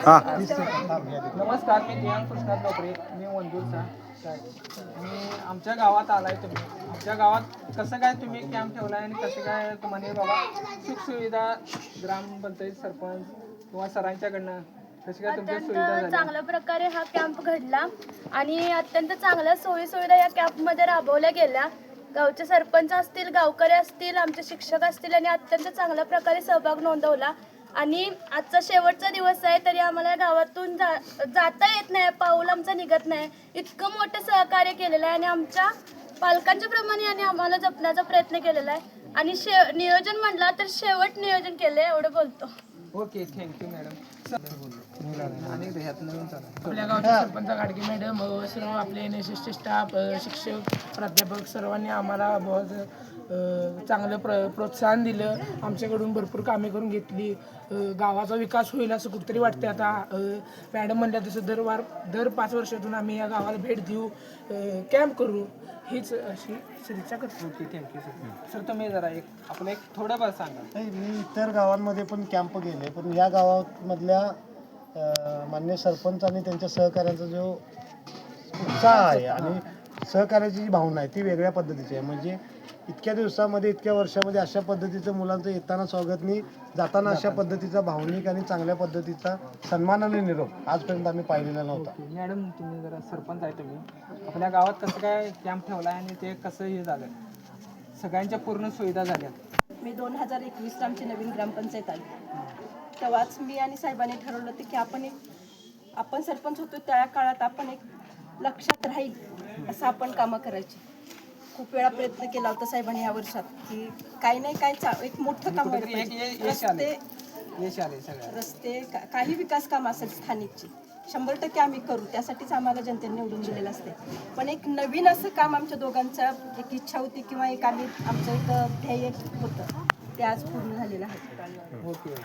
हां नमस्कार, मी दियांग कृष्णात डोबरे, मी वंजूरचा. मी आमच्या गावात आलाय. तुम्ही आमच्या गावात कसं काय तुम्ही कॅम्प ठेवलाय आणि कसं काय तुम्हाला बाबा सुखसुविधा ग्रामपंचायत सरपंच किंवा सरांच्याकडनं कशी काय तुमच्या सुविधा अत्यंत झाल्या? चांगल्या प्रकारे हा कॅम्प घडला आणि अत्यंत चांगल्या सोयीसुविधा या कॅम्पमध्ये राबवल्या गेल्या. गावचे सरपंच असतील, गावकरी असतील, आमचे शिक्षक असतील यांनी अत्यंत चांगल्या प्रकारे सहभाग नोंदवला. आणि आजचा शेवटचा दिवस आहे तरी आम्हाला गावातून जाता येत नाही, पाऊल आमचं निघत नाही. इतकं मोठं सहकार्य केलेलं आहे आणि आमच्या पालकांच्या प्रमाणे यांनी आम्हाला जपण्याचा प्रयत्न केलेला आहे. आणि नियोजन म्हणला तर शेवट नियोजन केलं एवढं बोलतो. Okay, thank you madam. आणि ह्यात नवीन चालू आपल्या गावच्या सरपंच गाडगे मॅडम, सर्व आपले NSSचे स्टाफ, शिक्षक, प्राध्यापक सर्वांनी आम्हाला बहुत चांगलं प्रोत्साहन दिलं. आमच्याकडून भरपूर कामे करून घेतली. गावाचा विकास होईल असं कुठेतरी वाटते. आता मॅडम म्हणल्या तसं दर 5 वर्षातून आम्ही या गावाला भेट देऊ, कॅम्प करू, हीच अशी सदिच्छा करतो. Okay, thank you sir. तुम्ही जरा आपलं एक थोडं बरं सांगा. नाही, मी इतर गावांमध्ये पण कॅम्प गेले, पण या गावामधल्या मान्य सरपंच आणि त्यांच्या सहकार्याचा जो उत्साह आहे आणि सहकार्याची जी भावना आहे ती वेगळ्या पद्धतीची आहे. म्हणजे इतक्या दिवसामध्ये, इतक्या वर्षामध्ये अशा पद्धतीचं मुलांचं येताना स्वागतनी, जाताना अशा पद्धतीचा भावनिक आणि चांगल्या पद्धतीचा सन्मानाने निरोप आजपर्यंत आम्ही पाहिलेला नव्हता. मॅडम, तुम्ही जरा सरपंच आहे, तुम्ही आपल्या गावात कसं काय कॅम्प ठेवला आणि ते कसं हे झालं, सगळ्यांच्या पूर्ण सुविधा झाल्या? मी 2021 आमची नवीन ग्रामपंचायत आली. तेव्हाच मी आणि साहेबांनी ठरवलं होतं की आपण सरपंच होतो त्या काळात आपण एक लक्षात राहील असं आपण कामं करायची. खूप वेळा प्रयत्न केला होता साहेबांनी या वर्षात की काही नाही काय एक मोठं काम व्हायला पाहिजे. रस्ते काही विकास काम असेल स्थानिकची 100% आम्ही करू, त्यासाठीच आम्हाला जनतेने निवडून दिलेलं असते. पण एक नवीन असं काम आमच्या दोघांचा एक इच्छा होती किंवा एक आमचं एक ध्येय होतं ते आज पूर्ण झालेलं आहे. ओके.